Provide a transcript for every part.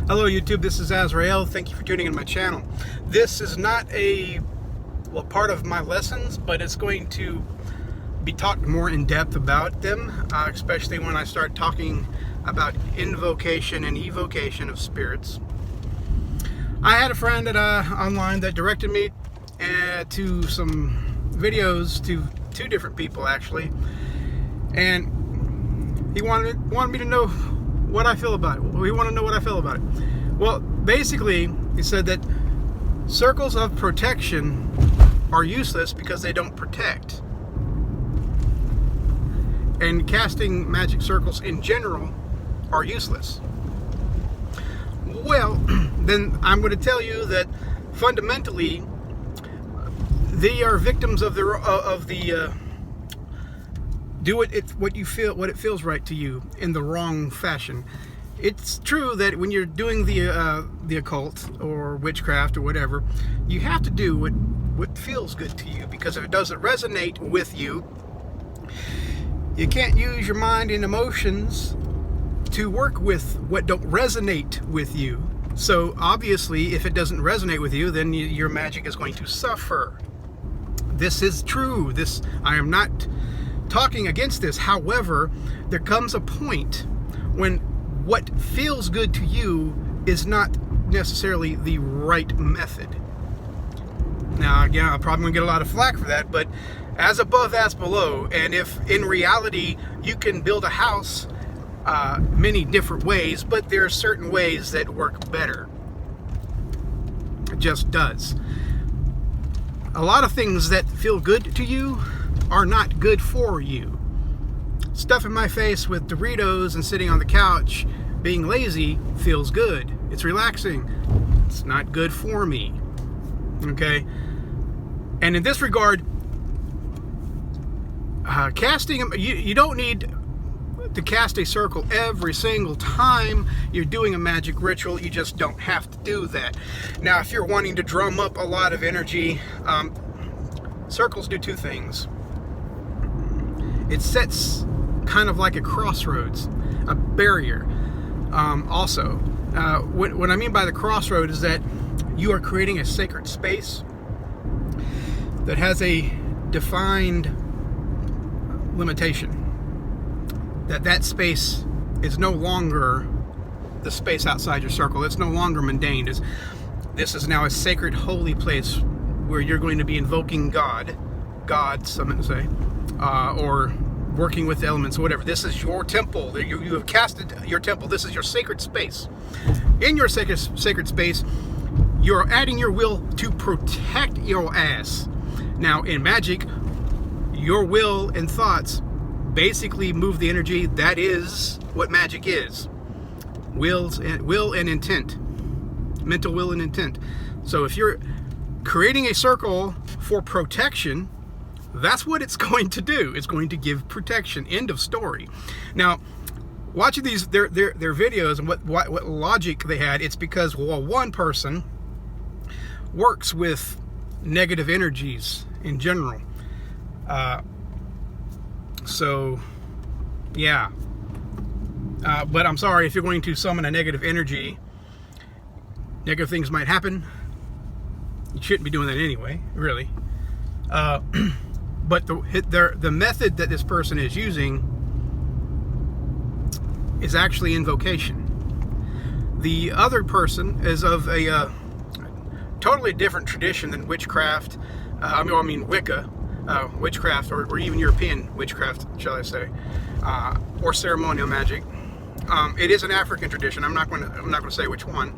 Hello YouTube, this is Azrael. Thank you for tuning in my channel. This is not part of my lessons, but it's going to be talked more in depth about them, especially when I start talking about invocation and evocation of spirits. I had a friend online that directed me to some videos to two different people actually, and he wanted me to know what I feel about it. We want to know what I feel about it. Well, basically, he said that circles of protection are useless because they don't protect. And casting magic circles in general are useless. Well, then I'm going to tell you that fundamentally they are victims of the do what it feels right to you in the wrong fashion. It's true that when you're doing the occult or witchcraft or whatever, you have to do what feels good to you, because if it doesn't resonate with you, you can't use your mind and emotions to work with what don't resonate with you. So obviously, if it doesn't resonate with you, then your magic is going to suffer. This is true. I am not talking against this. However, there comes a point when what feels good to you is not necessarily the right method. Now, again, I'm probably gonna get a lot of flack for that, but as above, as below. And if in reality you can build a house many different ways, but there are certain ways that work better. It just does. A lot of things that feel good to you are not good for you. Stuffing my face with Doritos and sitting on the couch being lazy feels good. It's relaxing. It's not good for me. Okay? And in this regard, casting, you don't need to cast a circle every single time you're doing a magic ritual. You just don't have to do that. Now, if you're wanting to drum up a lot of energy, circles do two things. It sets kind of like a crossroads, a barrier. Also, what I mean by the crossroad is that you are creating a sacred space that has a defined limitation. That space is no longer the space outside your circle. It's no longer mundane. This is now a sacred, holy place where you're going to be invoking God, some would say, or working with the elements or whatever. This is your temple. You have casted your temple. This is your sacred space. In your sacred space, you're adding your will to protect your ass. Now, in magic, your will and thoughts basically move the energy. That is what magic is. Will and intent. Mental will and intent. So if you're creating a circle for protection, that's what it's going to do. It's going to give protection. End of story. Now, watching their videos and what logic they had, it's because, well, one person works with negative energies in general. So, yeah. But I'm sorry, if you're going to summon a negative energy, negative things might happen. You shouldn't be doing that anyway, really. But the method that this person is using is actually invocation. The other person is of a totally different tradition than witchcraft. I mean Wicca, witchcraft, or even European witchcraft, shall I say, or ceremonial magic. It is an African tradition. I'm not going to say which one,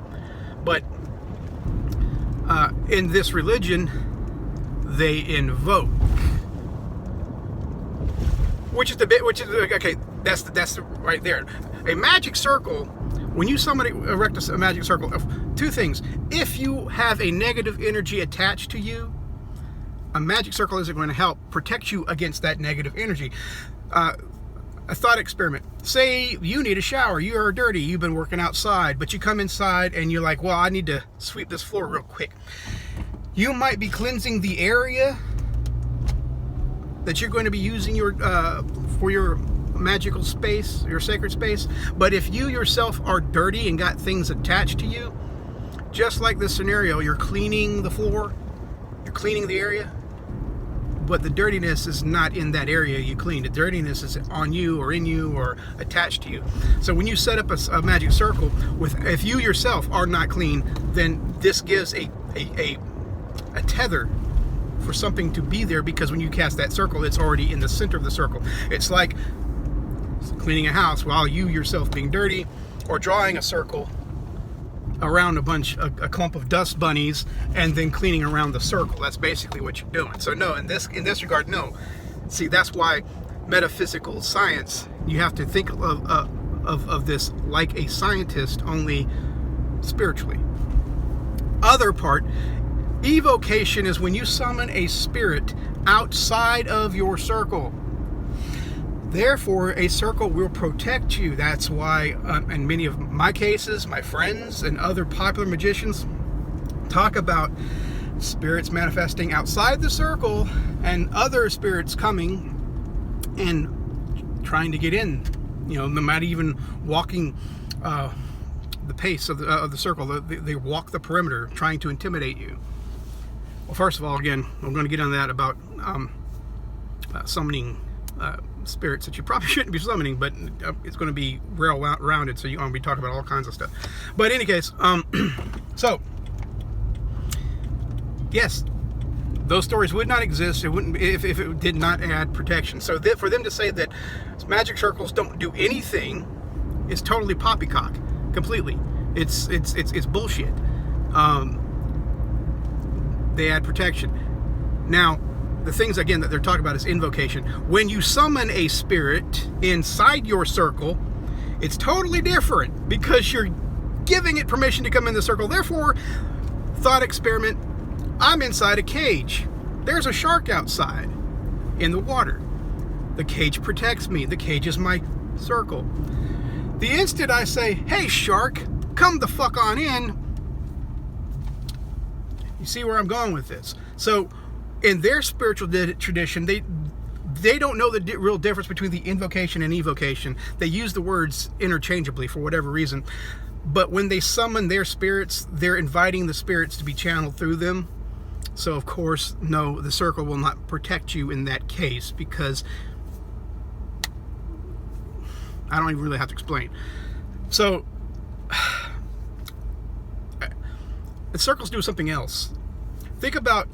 but in this religion, they invoke. Okay, that's right there. A magic circle, when you erect a magic circle, two things. If you have a negative energy attached to you, a magic circle isn't going to help protect you against that negative energy. A thought experiment. Say you need a shower. You are dirty. You've been working outside, but you come inside and you're like, well, I need to sweep this floor real quick. You might be cleansing the area that you're going to be using for your magical space, your sacred space. But if you yourself are dirty and got things attached to you, just like this scenario, you're cleaning the floor, you're cleaning the area, but the dirtiness is not in that area you cleaned. The dirtiness is on you or in you or attached to you. So when you set up a magic circle, if you yourself are not clean, then this gives a tether for something to be there, because when you cast that circle, it's already in the center of the circle. It's like cleaning a house while you yourself being dirty, or drawing a circle around a clump of dust bunnies and then cleaning around the circle. That's basically what you're doing. So no, in this regard, no. See, that's why metaphysical science, you have to think of this like a scientist, only spiritually. Other part, evocation is when you summon a spirit outside of your circle. Therefore, a circle will protect you. That's why, in many of my cases, my friends and other popular magicians talk about spirits manifesting outside the circle and other spirits coming and trying to get in. You know, not even walking the pace of the circle. They walk the perimeter, trying to intimidate you. Well, first of all, again, I'm going to get on that about summoning spirits that you probably shouldn't be summoning, but it's going to be well-rounded, so you're going to be talking about all kinds of stuff. But in any case, so yes, those stories would not exist. It wouldn't if it did not add protection. So for them to say that magic circles don't do anything is totally poppycock, completely. It's bullshit. They add protection. Now, the things, again, that they're talking about is invocation. When you summon a spirit inside your circle, it's totally different, because you're giving it permission to come in the circle. Therefore, thought experiment, I'm inside a cage. There's a shark outside in the water. The cage protects me. The cage is my circle. The instant I say, hey, shark, come the fuck on in, you see where I'm going with this. So, in their spiritual tradition, they don't know the real difference between the invocation and evocation. They use the words interchangeably for whatever reason. But when they summon their spirits, they're inviting the spirits to be channeled through them. So, of course, no, the circle will not protect you in that case, because I don't even really have to explain. So, the circles do something else. Think about,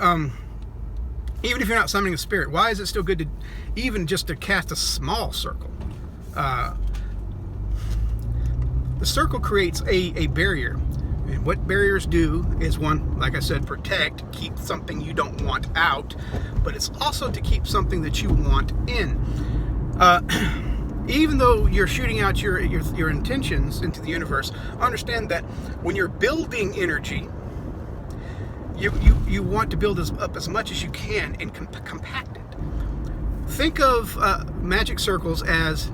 even if you're not summoning a spirit, why is it still good to even just to cast a small circle? The circle creates a barrier. And what barriers do is, one, like I said, protect, keep something you don't want out, but it's also to keep something that you want in. Even though you're shooting out your intentions into the universe, understand that when you're building energy, you want to build up as much as you can and compact it. Think of magic circles as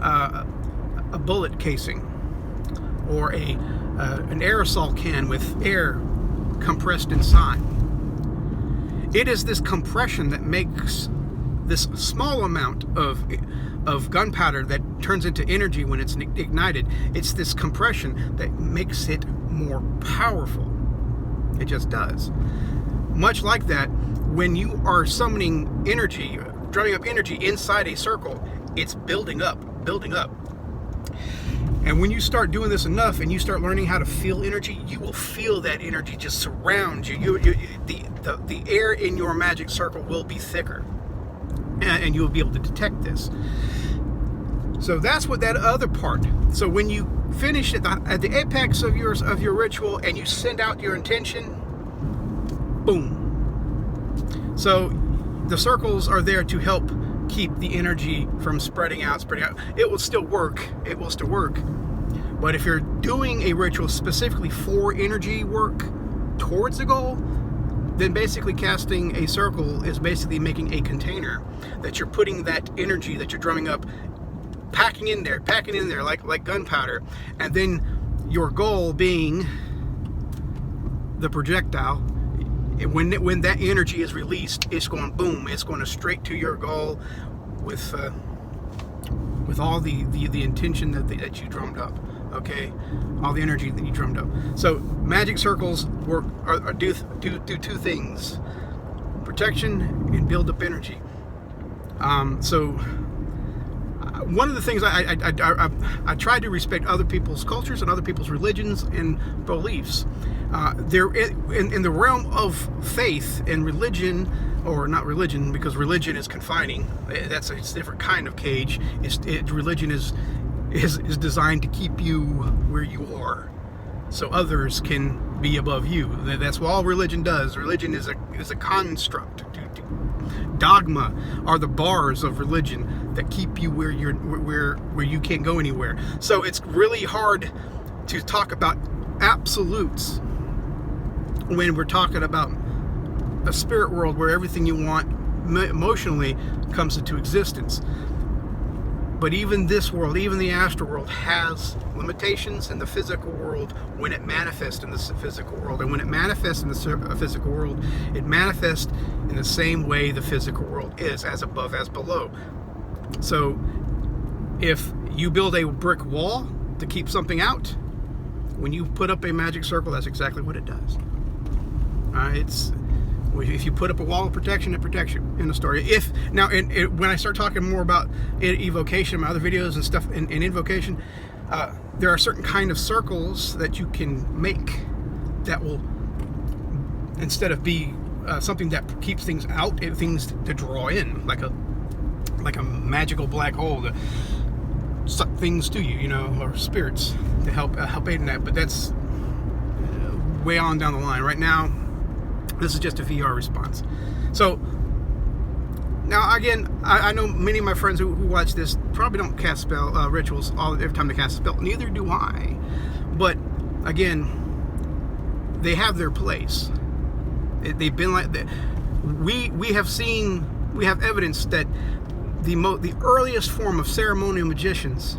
a bullet casing, or an aerosol can with air compressed inside. It is this compression that makes this small amount of gunpowder that turns into energy when it's ignited. It's this compression that makes it more powerful. It just does. Much like that, when you are summoning energy, drumming up energy inside a circle, it's building up. And when you start doing this enough and you start learning how to feel energy, you will feel that energy just surround you. The air in your magic circle will be thicker, and you will be able to detect this. So that's what that other part. So when you finish at the apex of your ritual and you send out your intention, boom. So the circles are there to help keep the energy from spreading out. It will still work. But if you're doing a ritual specifically for energy work towards the goal, then basically casting a circle is basically making a container that you're putting that energy that you're drumming up, packing in there like gunpowder, and then your goal being the projectile when that energy is released, it's going boom. It's going to straight to your goal with all the intention that you drummed up. Okay, all the energy that you drummed up. So magic circles do two things: protection and build up energy. So one of the things I try to respect other people's cultures and other people's religions and beliefs. They're in the realm of faith and religion, or not religion, because religion is confining. That's a different kind of cage. Religion is designed to keep you where you are, so others can be above you. That's what all religion does. Religion is a construct. Dogma are the bars of religion that keep you where you can't go anywhere. So it's really hard to talk about absolutes when we're talking about a spirit world where everything you want emotionally comes into existence. But even this world, even the astral world, has limitations in the physical world when it manifests in the physical world. And when it manifests in the physical world, it manifests in the same way the physical world is, as above, as below. So if you build a brick wall to keep something out, when you put up a magic circle, that's exactly what it does. If you put up a wall of protection, it protects you in the story. When I start talking more about evocation, my other videos and stuff, in invocation, there are certain kind of circles that you can make that will, instead of be something that keeps things out, things to draw in, like a magical black hole to suck things to you, or spirits to help aid in that. But that's way on down the line. Right now, this is just a VR response. So now, again, I know many of my friends who watch this probably don't cast rituals every time they cast a spell. Neither do I. But again, they have their place. They've been like that. We have evidence that the earliest form of ceremonial magicians,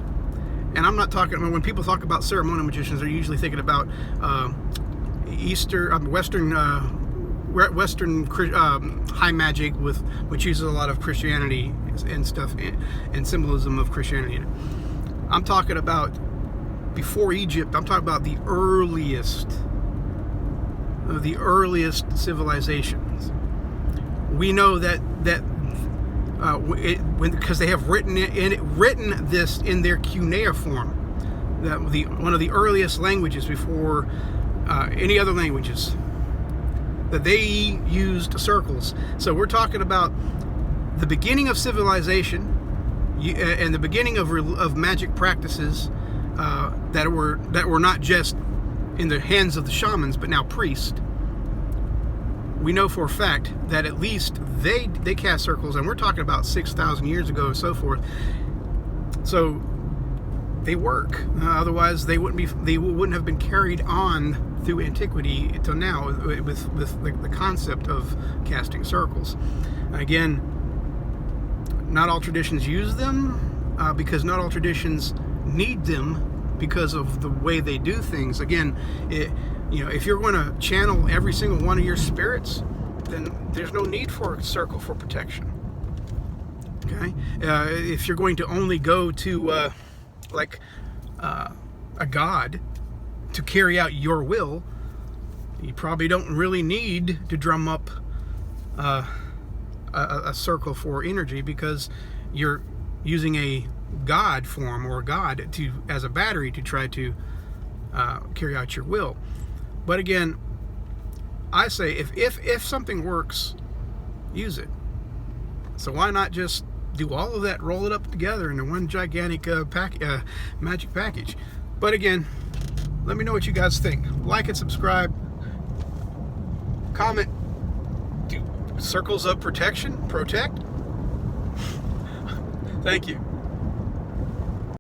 and I'm not talking, when people talk about ceremonial magicians, they're usually thinking about Western high magic, which uses a lot of Christianity and stuff and symbolism of Christianity. I'm talking about before Egypt. I'm talking about the earliest civilizations. We know that because they have written this in their cuneiform, one of the earliest languages before any other languages, that they used circles. So we're talking about the beginning of civilization and the beginning of magic practices that were not just in the hands of the shamans, but now priests. We know for a fact that at least they cast circles, and we're talking about 6,000 years ago and so forth. So they work. Otherwise, they wouldn't have been carried on through antiquity until now with the concept of casting circles. Again, not all traditions use them because not all traditions need them because of the way they do things. Again, if you're going to channel every single one of your spirits, then there's no need for a circle for protection. Okay, if you're going to only go to a god to carry out your will, you probably don't really need to drum up a circle for energy, because you're using a god form or a god as a battery to try to carry out your will. But again, I say if something works, use it. So why not just do all of that, roll it up together into one gigantic magic package? But again, let me know what you guys think. Like and subscribe. Comment. Do circles of protection protect? Thank you.